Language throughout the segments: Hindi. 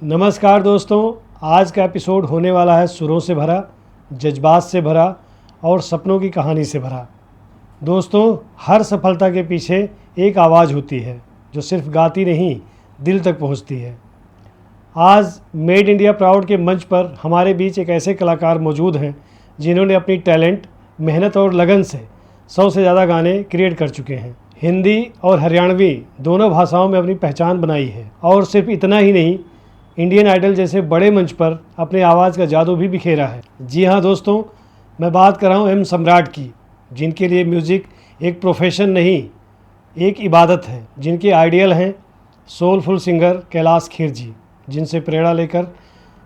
नमस्कार दोस्तों, आज का एपिसोड होने वाला है सुरों से भरा, जज्बात से भरा और सपनों की कहानी से भरा। दोस्तों, हर सफलता के पीछे एक आवाज़ होती है जो सिर्फ गाती नहीं, दिल तक पहुंचती है। आज मेड इंडिया प्राउड के मंच पर हमारे बीच एक ऐसे कलाकार मौजूद हैं जिन्होंने अपनी टैलेंट, मेहनत और लगन से 100 से ज़्यादा गाने क्रिएट कर चुके हैं। हिंदी और हरियाणवी दोनों भाषाओं में अपनी पहचान बनाई है और सिर्फ इतना ही नहीं, इंडियन आइडल जैसे बड़े मंच पर अपने आवाज़ का जादू भी बिखेरा है। जी हाँ दोस्तों, मैं बात कर रहा हूँ एम सम्राट की, जिनके लिए म्यूज़िक एक प्रोफेशन नहीं, एक इबादत है। जिनके आइडियल हैं सोलफुल सिंगर कैलाश खेर जी, जिनसे प्रेरणा लेकर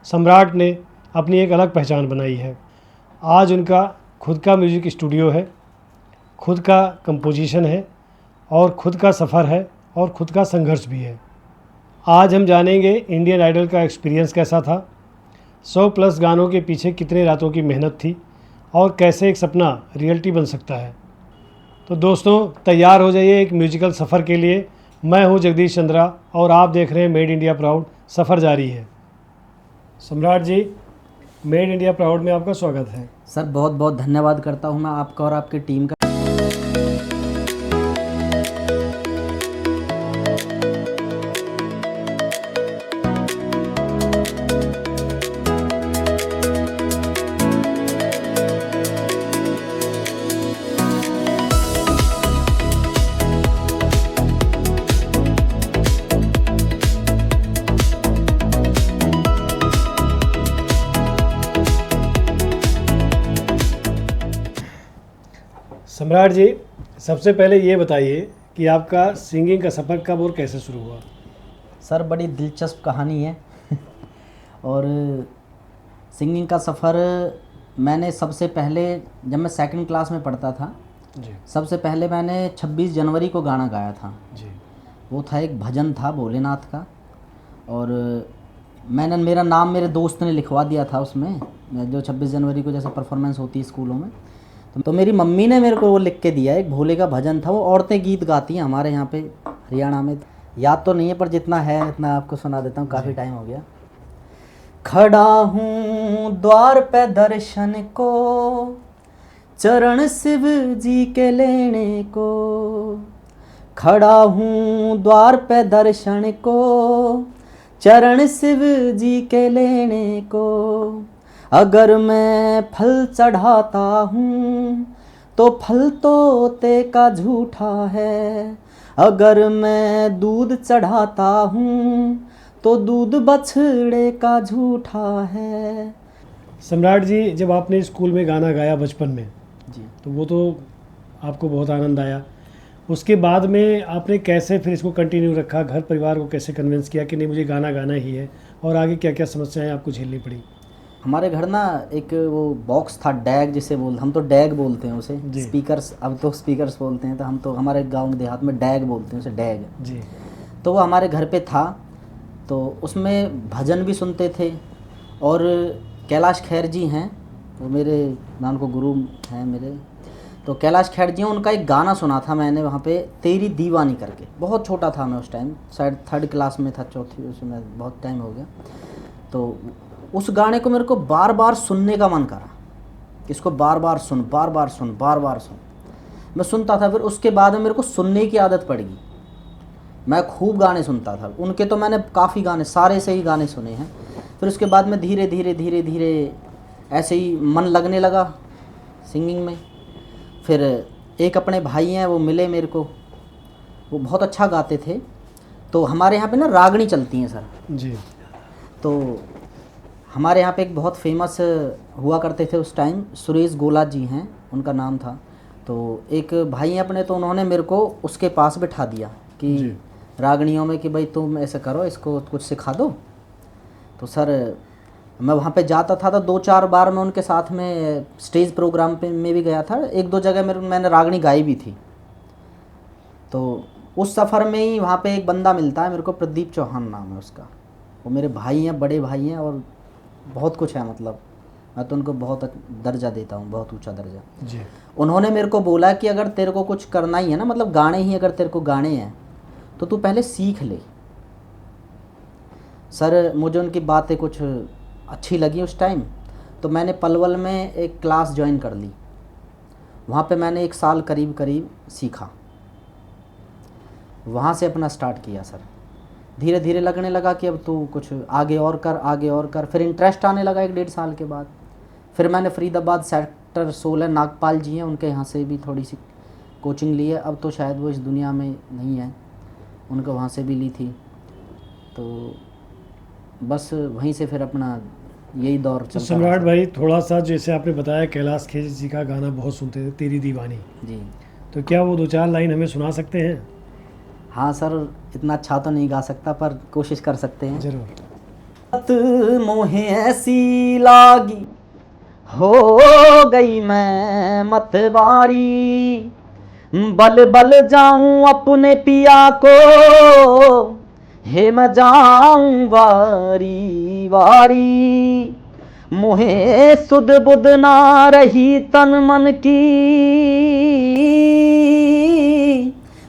सम्राट ने अपनी एक अलग पहचान बनाई है। आज उनका खुद का म्यूज़िक स्टूडियो है, खुद का कंपोजिशन है और खुद का सफ़र है और खुद का संघर्ष भी है। आज हम जानेंगे इंडियन आइडल का एक्सपीरियंस कैसा था, 100+ गानों के पीछे कितने रातों की मेहनत थी और कैसे एक सपना रियलिटी बन सकता है। तो दोस्तों, तैयार हो जाइए एक म्यूजिकल सफ़र के लिए। मैं हूं जगदीश चंद्रा और आप देख रहे हैं मेड इंडिया प्राउड, सफ़र जारी है। सम्राट जी, मेड इंडिया प्राउड में आपका स्वागत है। सर, बहुत बहुत धन्यवाद करता हूं मैं आपका और आपकी टीम का। सम्राट जी, सबसे पहले ये बताइए कि आपका सिंगिंग का सफ़र कब और कैसे शुरू हुआ। सर, बड़ी दिलचस्प कहानी है और सिंगिंग का सफ़र मैंने सबसे पहले जब मैं सेकंड क्लास में पढ़ता था जी सबसे पहले मैंने 26 जनवरी को गाना गाया था जी। वो था, एक भजन था भोलेनाथ का और मैंने मेरा नाम मेरे दोस्त ने लिखवा दिया था उसमें, जो 26 जनवरी को जैसे परफॉर्मेंस होती है स्कूलों में, तो मेरी मम्मी ने मेरे को वो लिख के दिया। एक भोले का भजन था, वो औरतें गीत गाती हैं हमारे यहाँ पे हरियाणा में, याद तो नहीं है पर जितना है इतना आपको सुना देता हूँ, काफ़ी टाइम हो गया। खड़ा हूँ द्वार पे दर्शन को, चरण शिव जी के लेने को, खड़ा हूँ द्वार पे दर्शन को, चरण शिव जी के लेने को। अगर मैं फल चढ़ाता हूँ तो फल तोते का झूठा है, अगर मैं दूध चढ़ाता हूँ तो दूध बछड़े का झूठा है। सम्राट जी, जब आपने स्कूल में गाना गाया बचपन में जी, तो वो तो आपको बहुत आनंद आया। उसके बाद में आपने कैसे फिर इसको कंटिन्यू रखा, घर परिवार को कैसे कन्विंस किया कि नहीं मुझे गाना गाना ही है, और आगे क्या क्या समस्याएं आपको झेलनी पड़ी। हमारे घर ना एक वो बॉक्स था, डैग जिसे हम तो डैग बोलते हैं उसे, स्पीकर्स, अब तो स्पीकर्स बोलते हैं, तो हम तो हमारे गांव देहात में डैग बोलते हैं उसे, डैग जी। तो वो हमारे घर पे था, तो उसमें भजन भी सुनते थे। और कैलाश खेर जी हैं, वो मेरे नाम को गुरु हैं मेरे, तो कैलाश खेर जी हैं, उनका एक गाना सुना था मैंने वहाँ पे, तेरी दीवानी करके। बहुत छोटा था मैं उस टाइम, शायद 3rd क्लास में था, चौथी, उसमें बहुत टाइम हो गया। तो उस गाने को मेरे को बार बार सुनने का मन करा, इसको बार बार सुन, बार बार सुन, बार बार सुन। मैं सुनता था, फिर उसके बाद में मेरे को सुनने की आदत पड़ गई, मैं खूब गाने सुनता था उनके। तो मैंने काफ़ी गाने, सारे से ही गाने सुने हैं। फिर उसके बाद में धीरे धीरे धीरे धीरे ऐसे ही मन लगने लगा सिंगिंग में। फिर एक अपने भाई हैं, वो मिले मेरे को, वो बहुत अच्छा गाते थे। तो हमारे यहाँ पे ना रागनी चलती हैं सर जी। तो हमारे यहाँ पे एक बहुत फेमस हुआ करते थे उस टाइम, सुरेश गोला जी हैं उनका नाम था। तो एक भाई हैं अपने, तो उन्होंने मेरे को उसके पास बिठा दिया कि रागनियों में कि भाई तुम ऐसे करो, इसको कुछ सिखा दो। तो सर मैं वहाँ पे जाता था, तो 2-4 बार मैं उनके साथ में स्टेज प्रोग्राम पे में भी गया था, 1-2 जगह मैंने रागनी गाई भी थी। तो उस सफ़र में ही वहाँ पे एक बंदा मिलता है मेरे को, प्रदीप चौहान नाम है उसका, वो मेरे भाई हैं, बड़े भाई हैं, और बहुत कुछ है, मतलब मैं तो उनको बहुत दर्जा देता हूँ, बहुत ऊंचा दर्जा जी। उन्होंने मेरे को बोला कि अगर तेरे को कुछ करना ही है ना, मतलब गाने ही अगर तेरे को गाने हैं तो तू पहले सीख ले। सर मुझे उनकी बातें कुछ अच्छी लगी उस टाइम, तो मैंने पलवल में एक क्लास ज्वाइन कर ली। वहाँ पे मैंने 1 साल करीब करीब सीखा, वहाँ से अपना स्टार्ट किया सर। धीरे धीरे लगने लगा कि अब तू कुछ आगे और कर, आगे और कर। फिर इंटरेस्ट आने लगा 1-1.5 साल के बाद। फिर मैंने फरीदाबाद सेक्टर 16 नागपाल जी हैं, उनके यहाँ से भी थोड़ी सी कोचिंग ली है। अब तो शायद वो इस दुनिया में नहीं है, उनको वहाँ से भी ली थी। तो बस वहीं से फिर अपना यही दौर तो चलता सम्राट रहा। भाई, थोड़ा सा जैसे आपने बताया कैलाश खेर जी का गाना बहुत सुनते थे, तेरी दीवानी, जी तो क्या वो 2-4 लाइन हमें सुना सकते हैं? हाँ सर, इतना अच्छा तो नहीं गा सकता पर कोशिश कर सकते हैं। जरूर। बात मोहे ऐसी लागी, हो गई मैं मतवारी, बल बल जाऊं अपने पिया को, हे मैं जाऊं वारी वारी, मोहे सुध बुध ना रही तन मन की,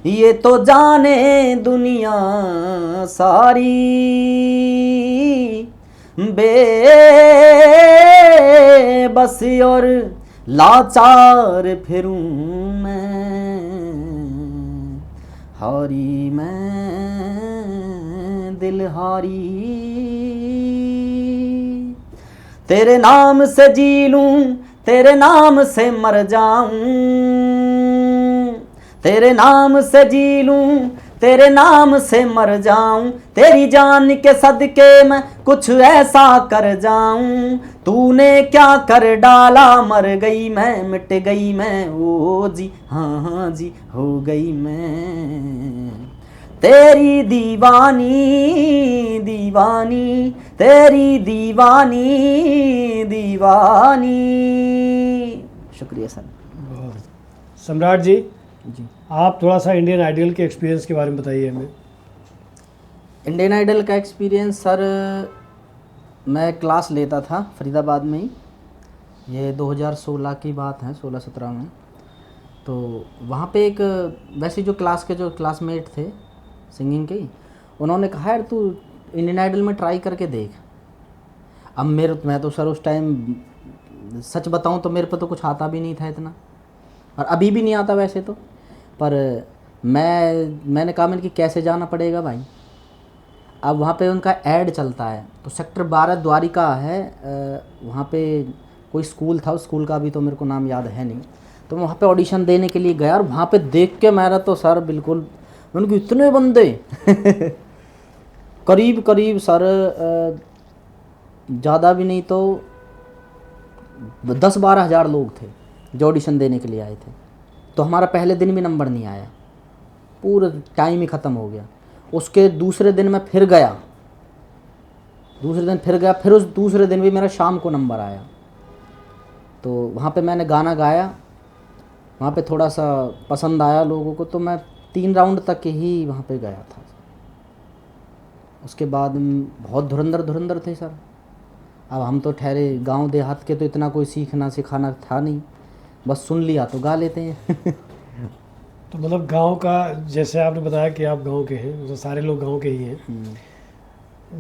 ये तो जाने दुनिया सारी, बेबस और लाचार फिरूं मैं, हारी मैं दिल हारी, तेरे नाम से जी लूं, तेरे नाम से मर जाऊं, तेरे नाम से जी लूं, तेरे नाम से मर जाऊं, तेरी जान के सदके मैं कुछ ऐसा कर जाऊं, तूने क्या कर डाला, मर गई मैं, मिट गई मैं, ओ जी हाँ हाँ जी, हो गई मैं तेरी दीवानी दीवानी, तेरी दीवानी दीवानी। शुक्रिया सर। बहुत। सम्राट जी, जी, आप थोड़ा सा इंडियन आइडल के एक्सपीरियंस के बारे में बताइए हमें। इंडियन आइडल का एक्सपीरियंस सर, मैं क्लास लेता था फरीदाबाद में ही, ये 2016 की बात है, 16-17 में। तो वहाँ पे एक वैसे जो क्लास के जो क्लासमेट थे सिंगिंग के, उन्होंने कहा यार तू इंडियन आइडल में ट्राई करके देख। अब मैं तो सर उस टाइम सच बताऊँ तो मेरे पे तो कुछ आता भी नहीं था इतना, और अभी भी नहीं आता वैसे तो, पर मैंने कहा मैंने कि कैसे जाना पड़ेगा भाई। अब वहाँ पे उनका ऐड चलता है, तो सेक्टर 12 द्वारिका है, वहाँ पे कोई स्कूल था, उस स्कूल का भी तो मेरे को नाम याद है नहीं। तो मैं वहाँ पे ऑडिशन देने के लिए गया, और वहाँ पे देख के मेरा तो सर बिल्कुल, उनके इतने बंदे करीब करीब सर ज़्यादा भी नहीं तो 10-12 हज़ार लोग थे जो ऑडिशन देने के लिए आए थे। तो हमारा पहले दिन भी नंबर नहीं आया, पूरा टाइम ही ख़त्म हो गया। उसके दूसरे दिन मैं फिर गया, फिर उस दूसरे दिन भी मेरा शाम को नंबर आया। तो वहाँ पे मैंने गाना गाया, वहाँ पे थोड़ा सा पसंद आया लोगों को, तो मैं 3 राउंड तक ही वहाँ पे गया था। उसके बाद बहुत धुरंधर थे सर। अब हम तो ठहरे गांव देहात के, तो इतना कोई सीखना सिखाना था नहीं, बस सुन लिया तो गा लेते हैं। तो मतलब गांव का, जैसे आपने बताया कि आप गांव के हैं, तो सारे लोग गांव के ही हैं।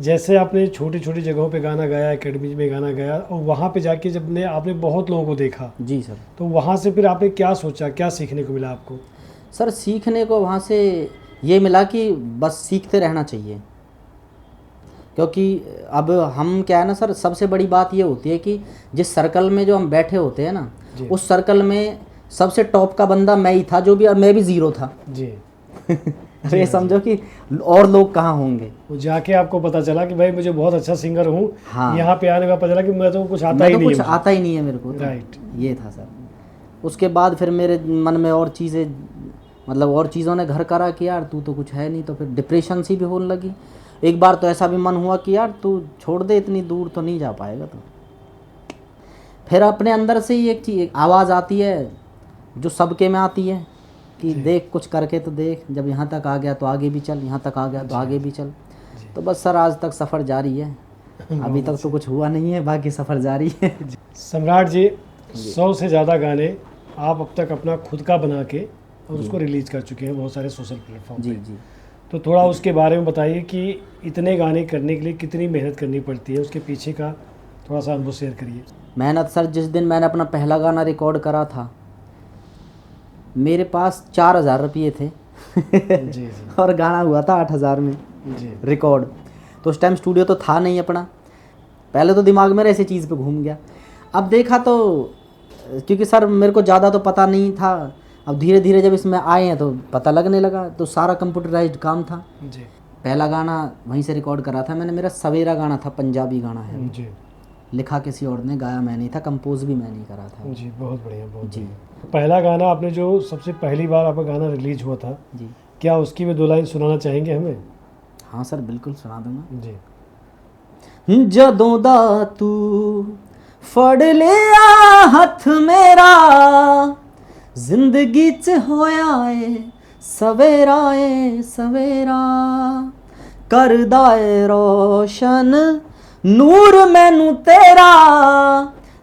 जैसे आपने छोटी छोटी जगहों पे गाना गाया, एकेडमी में गाना गाया, और वहाँ पे जाके जब आपने बहुत लोगों को देखा, जी सर। तो वहाँ से फिर आपने क्या सोचा, क्या सीखने को मिला आपको? सर सीखने को वहाँ से ये मिला कि बस सीखते रहना चाहिए, क्योंकि अब हम क्या है ना सर, सबसे बड़ी बात ये होती है कि जिस सर्कल में जो हम बैठे होते हैं ना, उस सर्कल में सबसे टॉप का बंदा मैं ही था, जो भी, मैं भी ज़ीरो था जी। तो ये समझो कि और लोग कहाँ होंगे। वो जाके आपको पता चला कि भाई मुझे बहुत अच्छा सिंगर हूँ। हाँ, यहाँ पे आने का पता चला कि मैं तो कुछ आता मैं ही तो नहीं कुछ है मुझे। आता ही नहीं है मेरे को तो। राइट। ये था सर। उसके बाद फिर मेरे मन में और चीज़ें, मतलब और चीज़ों ने घर करा कि यार तू तो कुछ है नहीं, तो फिर डिप्रेशन सी भी होने लगी। एक बार तो ऐसा भी मन हुआ कि यार तू छोड़ दे, इतनी दूर तो नहीं जा पाएगा तू। फिर अपने अंदर से ही एक चीज़, आवाज़ आती है जो सबके में आती है कि देख कुछ करके तो देख, जब यहाँ तक आ गया तो आगे भी चल, यहाँ तक आ गया तो आगे भी चल। तो बस सर आज तक सफ़र जारी है, अभी तक तो कुछ हुआ नहीं है, बाकी सफ़र जारी है। सम्राट जी, 100 से ज़्यादा गाने आप अब तक अपना खुद का बना के और उसको रिलीज़ कर चुके हैं बहुत सारे सोशल प्लेटफॉर्म जी पे। जी। तो थोड़ा उसके बारे में बताइए कि इतने गाने करने के लिए कितनी मेहनत करनी पड़ती है, उसके पीछे का थोड़ा सा अनुभव शेयर करिए। मेहनत सर, जिस दिन मैंने अपना पहला गाना रिकॉर्ड करा था मेरे पास 4,000 रुपये थे जी जी और गाना हुआ था 8,000 में जी रिकॉर्ड। तो उस टाइम स्टूडियो तो था नहीं अपना। पहले तो दिमाग में ऐसी चीज़ पे घूम गया। अब देखा तो क्योंकि सर मेरे को ज़्यादा तो पता नहीं था, अब धीरे धीरे जब इसमें आए हैं तो पता लगने लगा। तो सारा कंप्यूटराइज्ड काम था। जी पहला गाना वहीं से रिकॉर्ड करा था मैंने। मेरा सवेरा गाना था, पंजाबी गाना है। जी लिखा किसी और ने, गाया मैं नहीं था, कंपोज भी मैं नहीं करा था। जी, बहुत बढ़िया बहुत जी बढ़िया। पहला गाना आपने जो सबसे पहली बार आपका गाना रिलीज हुआ था, जी। क्या उसकी भी 2 लाइन सुनाना चाहेंगे हमें? हाँ सर, बिल्कुल सुना दूंगा। जी ਜਦੋਂ ਦਾ ਤੂੰ ਫੜ ਲਿਆ ਹੱਥ ਮੇਰਾ ਜ਼ਿੰਦਗੀ 'ਚ ਹੋਇਆ ਏ ਸਵੇਰਾ ਏ ਸਵੇਰਾ ਕਰਦਾ ਏ ਰੋਸ਼ਨ ਨੂਰ ਮੈਨੂੰ ਤੇਰਾ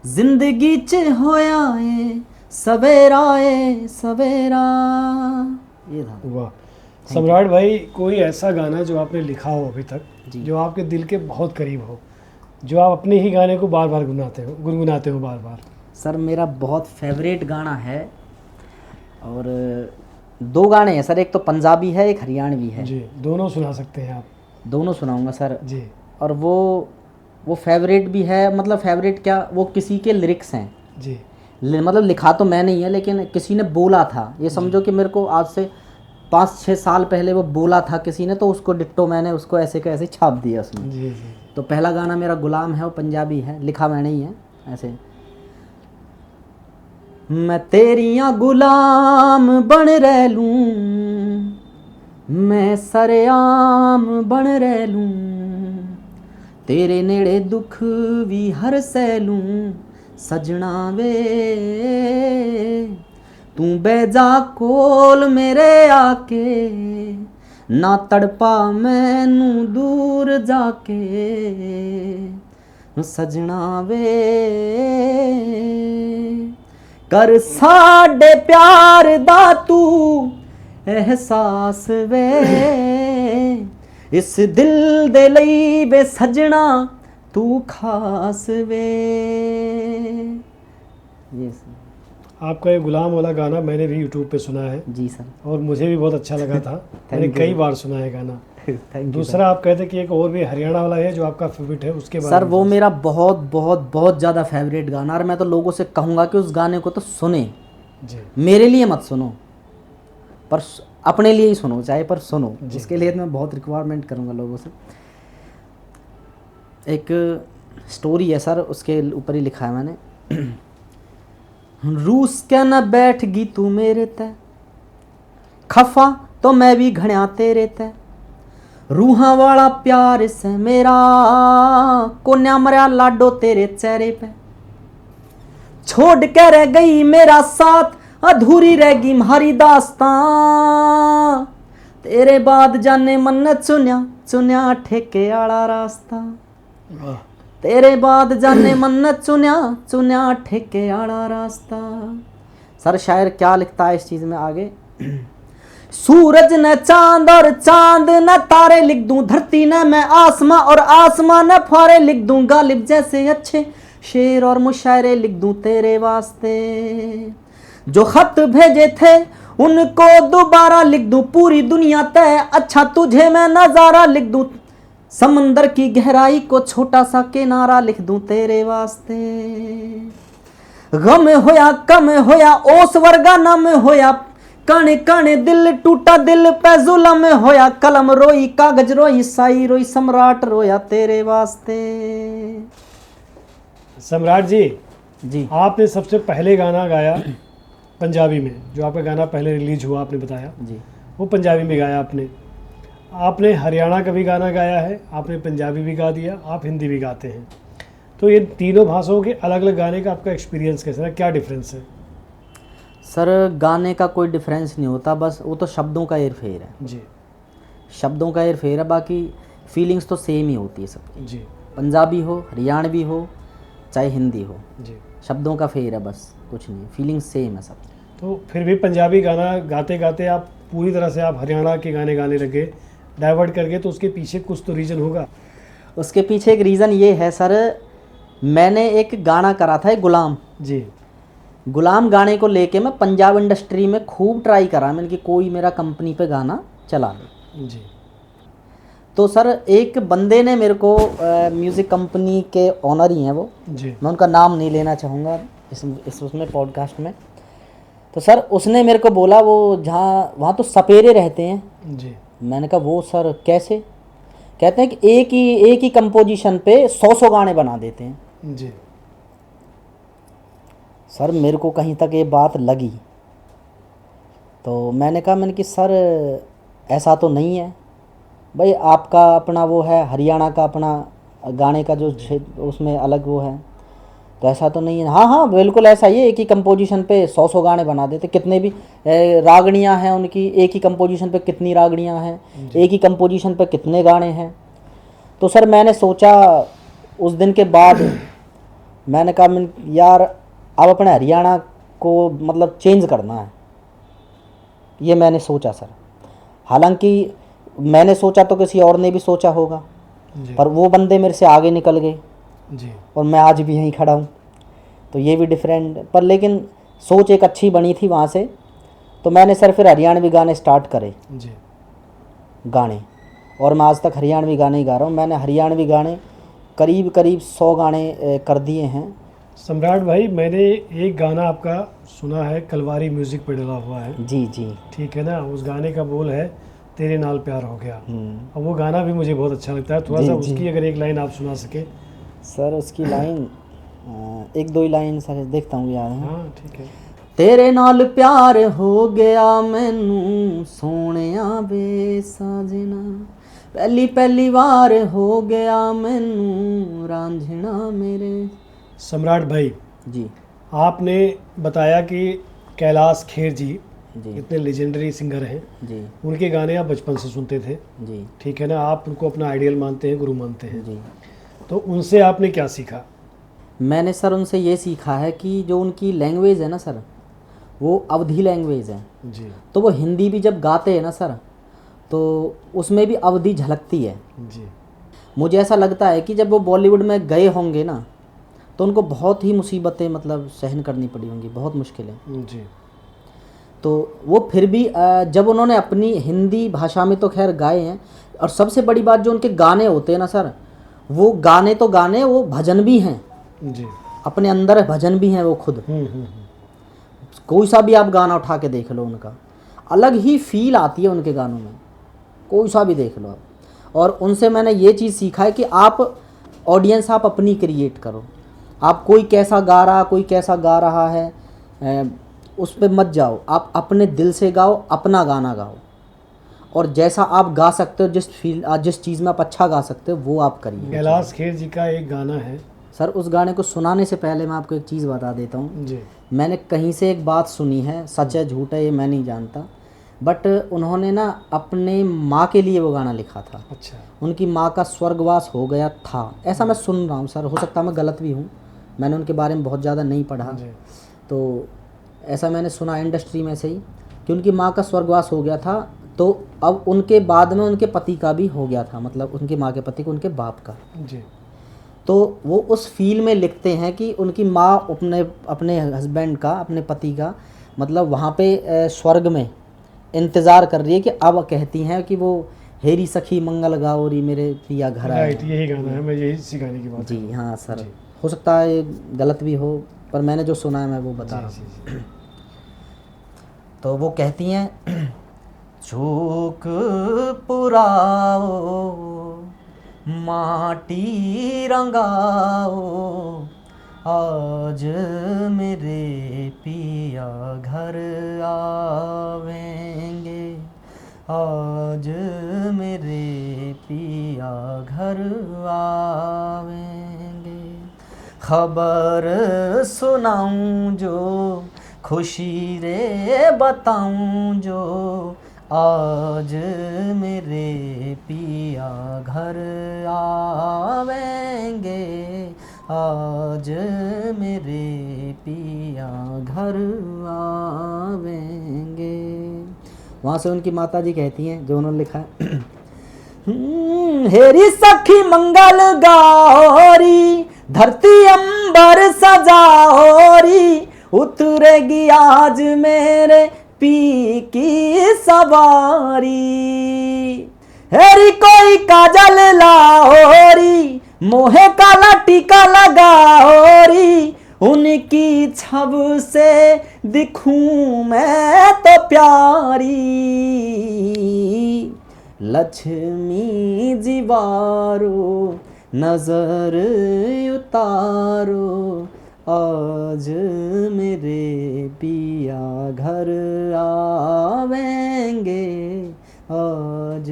ਜ਼ਿੰਦਗੀ 'ਚ ਹੋਇਆ ਏ सवेरा ए सवेरा। ये था। वाह सम्राट भाई, कोई ऐसा गाना जो आपने लिखा हो अभी तक जी। जो आपके दिल के बहुत करीब हो, जो आप अपने ही गाने को बार बार गुनगुनाते हो बार बार? सर मेरा बहुत फेवरेट गाना है और 2 गाने हैं सर, एक तो पंजाबी है एक हरियाणवी है। जी, दोनों सुना सकते हैं आप? दोनों सुनाऊंगा सर। जी। और वो फेवरेट भी है, मतलब फेवरेट क्या, वो किसी के लिरिक्स हैं जी। मतलब लिखा तो मैं नहीं है लेकिन किसी ने बोला था। ये समझो कि मेरे को आज से 5-6 साल पहले वो बोला था किसी ने, तो उसको डिट्टो मैंने उसको ऐसे का ऐसे छाप दिया उसमें। जी जी। तो पहला गाना मेरा गुलाम है, वो पंजाबी है, लिखा मैंने ही है ऐसे। मैं तेरियां गुलाम बन रह लूं, मैं सरेआम बन रह लूं, तेरे नेड़े दुख भी हर सह लूं सजना वे, तू बैजा कोल मेरे आके ना तड़पा मैनू दूर जाके सजना वे, कर साडे प्यार दा तू एहसास वे, इस दिल दे लई वे सजना तू खास वे। ये सर। आपका ये गुलाम वाला गाना मैंने भी यूट्यूब पे सुना है जी सर। और मुझे भी बहुत अच्छा लगा था। मैंने you. कई बार सुना है गाना। Thank you. दूसरा आप कहते कि एक और भी हरियाणा वाला है जो आपका फेवरेट है, उसके बारे सर में वो मेरा बहुत बहुत बहुत ज़्यादा फेवरेट गाना, और मैं तो लोगों से कहूँगा कि उस गाने को तो सुने। जी मेरे लिए मत सुनो पर अपने लिए ही सुनो चाहे, पर सुनो। इसके लिए मैं बहुत रिक्वायरमेंट करूँगा लोगों से। एक स्टोरी है सर, उसके ऊपर ही लिखा है मैंने। रूस के न बैठ गई तू मेरे तय, खफा तो मैं भी घणिया तेरे तय, रूहां वाला प्यार से मेरा कोन्या मरिया लाडो तेरे चेहरे पे, छोड़ के रह गई मेरा साथ अधूरी रह गई हमारी दास्तां, तेरे बाद जाने मन चुन्या चुन्या ठेके आला रास्ता, वाह। तेरे बाद जाने मन चुन्या चुन्या ठेके आला रास्ता। सर शायर क्या लिखता है इस चीज़ में आगे। सूरज न चांद और चांद न तारे लिख दूं, धरती न मैं आसमां और आसमां न फारे लिख दूं, गालिब जैसे अच्छे शेर और मुशायरे लिख दूं तेरे वास्ते, जो खत भेजे थे उनको दोबारा लिख दूं, पूरी दुनिया तय अच्छा तुझे मैं नजारा लिख दूं, समंदर की गहराई को छोटा सा किनारा लिख दूं तेरे वास्ते, गम होया कम होया ओस वर्गा नम होया, कण कण दिल टूटा दिल पे जुल्म होया, कलम रोई कागज रोई साई रोई सम्राट रोया तेरे वास्ते। सम्राट जी, जी आपने सबसे पहले गाना गाया पंजाबी में, जो आपका गाना पहले रिलीज हुआ आपने बताया, जी वो पंजाबी में गाया आपने। आपने हरियाणा का भी गाना गाया है, आपने पंजाबी भी गा दिया, आप हिंदी भी गाते हैं। तो ये तीनों भाषाओं के अलग अलग गाने का आपका एक्सपीरियंस कैसा है, क्या डिफरेंस है? सर गाने का कोई डिफरेंस नहीं होता, बस वो तो शब्दों का हेर फेर है। जी शब्दों का हेर फेर है, बाकी फीलिंग्स तो सेम ही होती है सबकी। जी पंजाबी हो हरियाणवी हो चाहे हिंदी हो, जी। शब्दों का फेर है बस, कुछ नहीं, फीलिंग्स सेम है सब। तो फिर भी पंजाबी गाना गाते गाते आप पूरी तरह से आप हरियाणा के गाने गाने लगे, डाइवर्ट कर गए, तो उसके पीछे कुछ तो रीज़न होगा। उसके पीछे एक रीज़न ये है सर, मैंने एक गाना करा था, एक गुलाम। जी गुलाम गाने को लेके मैं पंजाब इंडस्ट्री में खूब ट्राई करा मैंने कि कोई मेरा कंपनी पे गाना चला ले। जी तो सर एक बंदे ने मेरे को, म्यूज़िक कंपनी के ऑनर ही हैं वो, जी मैं उनका नाम नहीं लेना चाहूँगा उसमें पॉडकास्ट में। तो सर उसने मेरे को बोला वो जहाँ वहाँ तो सपेरे रहते हैं। जी मैंने कहा वो सर कैसे? कहते हैं कि एक ही कंपोजिशन पे 100 गाने बना देते हैं। जी सर मेरे को कहीं तक ये बात लगी, तो मैंने कि सर ऐसा तो नहीं है भाई, आपका अपना वो है, हरियाणा का अपना गाने का जो उसमें अलग वो है, तो ऐसा तो नहीं है। हाँ हाँ बिल्कुल ऐसा ही है, एक ही कंपोजिशन पे 100 गाने बना देते, कितने भी रागणियाँ हैं उनकी, एक ही कंपोजिशन पे कितनी रागणियाँ हैं, एक ही कंपोजिशन पे कितने गाने हैं। तो सर मैंने सोचा उस दिन के बाद, मैंने कहा यार अब अपने हरियाणा को मतलब चेंज करना है, ये मैंने सोचा सर। हालांकि मैंने सोचा तो किसी और ने भी सोचा होगा, जी पर वो बंदे मेरे से आगे निकल गए जी और मैं आज भी यहीं खड़ा हूँ, तो ये भी डिफरेंट। पर लेकिन सोच एक अच्छी बनी थी वहाँ से, तो मैंने सर फिर हरियाणवी गाने स्टार्ट करे जी गाने, और मैं आज तक हरियाणवी गाने ही गा रहा हूँ। मैंने हरियाणवी गाने करीब 100 गाने कर दिए हैं। सम्राट भाई, मैंने एक गाना आपका सुना है, कलवारी म्यूजिक पे डला हुआ है, जी जी। ठीक है ना। उस गाने का बोल है तेरे नाल प्यार हो गया, और वो गाना भी मुझे बहुत अच्छा लगता है। थोड़ा जी, सा जी। उसकी अगर एक लाइन आप सुना सके। सर उसकी लाइन एक दो ही लाइन सर देखता हूँ याद है। हाँ ठीक है। तेरे नाल प्यार हो गया मैनू सोहणिया वे साजना, पहली पहली बार हो गया मैनू रांझना मेरे। सम्राट भाई, जी आपने बताया कि कैलाश खेर जी जी इतने लेजेंडरी सिंगर हैं, जी उनके गाने आप बचपन से सुनते थे, जी ठीक है ना। आप उनको अपना आइडियल मानते हैं, गुरु मानते हैं, जी। तो उनसे आपने क्या सीखा? मैंने सर उनसे ये सीखा है कि जो उनकी लैंग्वेज है ना सर, वो अवधी लैंग्वेज है। जी तो वो हिंदी भी जब गाते हैं ना सर, तो उसमें भी अवधी झलकती है। जी मुझे ऐसा लगता है कि जब वो बॉलीवुड में गए होंगे ना, तो उनको बहुत ही मुसीबतें मतलब सहन करनी पड़ी होंगी, बहुत मुश्किलें। जी तो वो फिर भी जब उन्होंने अपनी हिंदी भाषा में तो खैर गाए हैं, और सबसे बड़ी बात जो उनके गाने होते हैं ना सर, वो गाने तो गाने, वो भजन भी हैं, जी अपने अंदर भजन भी हैं वो खुद। हम्म। कोई सा भी आप गाना उठा के देख लो, उनका अलग ही फील आती है उनके गानों में, कोई सा भी देख लो आप। और उनसे मैंने ये चीज़ सीखा है कि आप ऑडियंस आप अपनी क्रिएट करो। आप कोई कैसा गा रहा, कोई कैसा गा रहा है, उस पर मत जाओ, आप अपने दिल से गाओ, अपना गाना गाओ, और जैसा आप गा सकते हो, जिस चीज़ में आप अच्छा गा सकते हो वो आप करिए। कैलाश खेर जी का एक गाना है। सर उस गाने को सुनाने से पहले मैं आपको एक चीज़ बता देता हूँ। जी मैंने कहीं से एक बात सुनी है, सच है झूठ है ये मैं नहीं जानता, बट उन्होंने ना अपने माँ के लिए वो गाना लिखा था। अच्छा। उनकी माँ का स्वर्गवास हो गया था, ऐसा मैं सुन रहा हूँ सर, हो सकता है मैं गलत भी हूँ, मैंने उनके बारे में बहुत ज़्यादा नहीं पढ़ा, जी तो ऐसा मैंने सुना इंडस्ट्री में से ही कि उनकी माँ का स्वर्गवास हो गया था। तो अब उनके बाद में उनके पति का भी हो गया था, मतलब उनकी माँ के पति को, उनके बाप का। जी तो वो उस फील में लिखते हैं कि उनकी माँ अपने हस्बैंड का, अपने पति का, मतलब वहाँ पे स्वर्ग में इंतज़ार कर रही है कि अब कहती हैं कि वो हेरी सखी मंगल गाओरी मेरे पिया घर आए। राइट, यही गाना है, मैं यही इसी गाने की बात जी कर रहा हूँ। हाँ सर, जी। हो सकता है ये गलत भी हो, पर मैंने जो सुना है मैं वो बता रहा जी, हूँ। जी, जी। तो वो कहती हैं, चूक पुराओ माटी रंगाओ, आज मेरे पिया घर आवेंगे, आज मेरे पिया घर आवेंगे, खबर सुनाऊं जो खुशी रे बताऊं जो, आज मेरे पिया घर आवेंगे, आज मेरे पिया घर आवेंगे। वहाँ से उनकी माता जी कहती हैं, जो उन्होंने लिखा है, हेरी सखी मंगल गाओरी, धरती अंबर सजाओरी, उतरेगी आज मेरे पी की सवारी। हेरी कोई काजल लाओरी, मोहे काला टीका लगाओरी, उनकी छब से दिखूं मैं तो प्यारी। लक्ष्मी जीवारो नजर उतारो, आज मेरे पिया घर आवेंगे, आज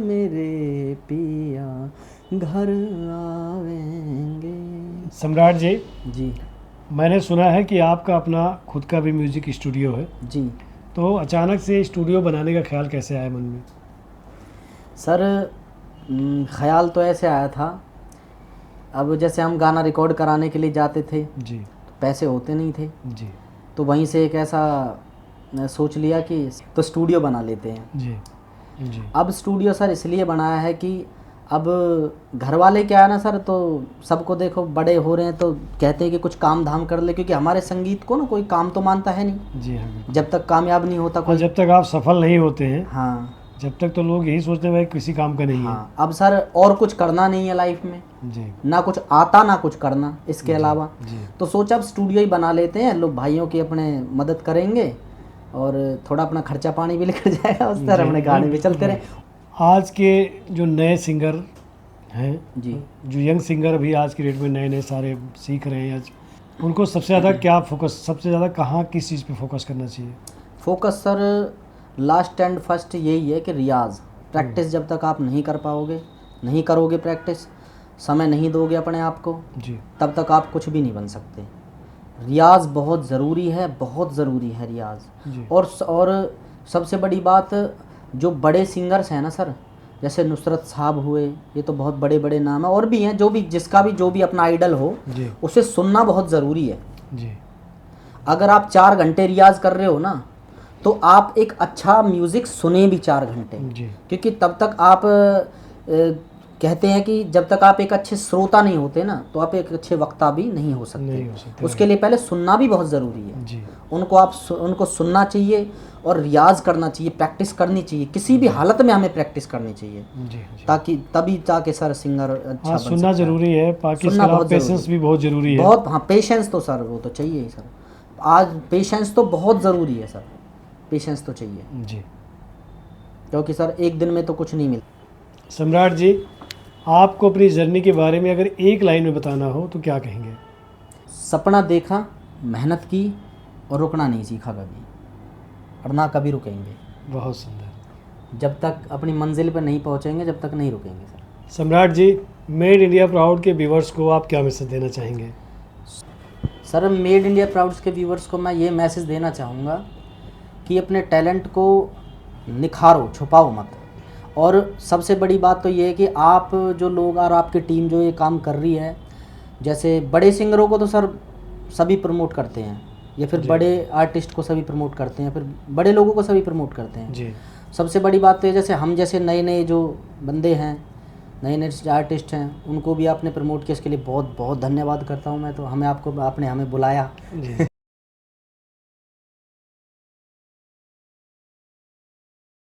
मेरे पिया घर आवेंगे। सम्राट जी, जी मैंने सुना है कि आपका अपना खुद का भी म्यूजिक स्टूडियो है, जी तो अचानक से स्टूडियो बनाने का ख्याल कैसे आया मन में? सर, ख्याल तो ऐसे आया था, अब जैसे हम गाना रिकॉर्ड कराने के लिए जाते थे जी तो पैसे होते नहीं थे, जी तो वहीं से एक ऐसा सोच लिया कि तो स्टूडियो बना लेते हैं। जी जी अब स्टूडियो सर इसलिए बनाया है कि अब घर वाले क्या है ना सर, तो सबको देखो बड़े हो रहे हैं तो कहते हैं कि कुछ काम धाम कर ले, क्योंकि हमारे संगीत को ना कोई काम तो मानता है नहीं जी हाँ बिल्कुल। जब तक कामयाब नहीं होता और कोई। जब तक आप सफल नहीं होते हैं, हाँ जब तक तो लोग यही सोचते हैं भाई किसी काम का नहीं है। हाँ, अब सर और कुछ करना नहीं है लाइफ में, जी ना कुछ आता ना कुछ करना इसके अलावा, जी तो सोचा अब स्टूडियो ही बना लेते हैं, लोग भाइयों की अपने मदद करेंगे और थोड़ा अपना खर्चा पानी भी निकल जाएगा, उस तरह जी, अपने गाने भी चलते रहे। आज के जो नए सिंगर हैं, जी जो यंग सिंगर अभी आज की डेट में नए नए सारे सीख रहे हैं आज, उनको सबसे ज़्यादा क्या फोकस, सबसे ज़्यादा कहाँ किस चीज़ पे फोकस करना चाहिए? Focus sir last and first यही है कि रियाज प्रैक्टिस जब तक आप नहीं कर पाओगे, नहीं करोगे प्रैक्टिस, समय नहीं दोगे अपने आप को, जी तब तक आप कुछ भी नहीं बन सकते। रियाज बहुत ज़रूरी है, बहुत ज़रूरी है रियाज। जी और सबसे बड़ी बात, जो बड़े सिंगर्स हैं ना सर, जैसे नुसरत साहब हुए, ये तो बहुत बड़े बड़े नाम है, और भी हैं, जो भी जिसका भी जो भी अपना आइडल हो जी उसे सुनना बहुत ज़रूरी है। जी अगर आप 4 घंटे रियाज कर रहे हो ना, तो आप एक अच्छा म्यूज़िक सुने भी 4 घंटे, जी क्योंकि तब तक आप कहते हैं कि जब तक आप एक अच्छे श्रोता नहीं होते ना, तो आप एक अच्छे वक्ता भी नहीं हो नहीं हो सकते। सकते। उसके लिए पहले सुनना भी बहुत ज़रूरी है। जी उनको सुनना चाहिए और रियाज करना चाहिए, प्रैक्टिस करनी चाहिए, किसी भी हालत में हमें प्रैक्टिस करनी चाहिए, जी जी ताकि तभी जाके सर सिंगर अच्छा हाँ, बन सुनना सकता है। ज़रूरी है, बाकी सुनना बहुत पेशेंस ज़रूरी भी बहुत ज़रूरी है। बहुत, हाँ पेशेंस तो सर वो तो चाहिए ही सर, आज पेशेंस तो बहुत ज़रूरी है सर, पेशेंस तो चाहिए, जी क्योंकि सर एक दिन में तो कुछ नहीं मिलता। सम्राट जी, आपको अपनी जर्नी के बारे में अगर एक लाइन में बताना हो तो क्या कहेंगे? सपना देखा, मेहनत की और रुकना नहीं सीखा कभी, और ना कभी रुकेंगे। बहुत सुंदर। जब तक अपनी मंजिल पर नहीं पहुंचेंगे, जब तक नहीं रुकेंगे सर। सम्राट जी, मेड इंडिया प्राउड के व्यूवर्स को आप क्या मैसेज देना चाहेंगे? सर, मेड इंडिया प्राउड्स के व्यूवर्स को मैं ये मैसेज देना चाहूँगा कि अपने टैलेंट को निखारो, छुपाओ मत। और सबसे बड़ी बात तो ये है कि आप जो लोग और आपकी टीम जो ये काम कर रही है, जैसे बड़े सिंगरों को तो सर सभी प्रमोट करते हैं, या फिर बड़े आर्टिस्ट को सभी प्रमोट करते हैं, फिर बड़े लोगों को सभी प्रमोट करते हैं जी। सबसे बड़ी बात तो ये, जैसे हम जैसे नए नए जो बंदे हैं, नए नए आर्टिस्ट हैं, उनको भी आपने प्रमोट किया, इसके लिए बहुत बहुत धन्यवाद करता हूँ मैं। तो हमें आपको आपने हमें बुलाया। जी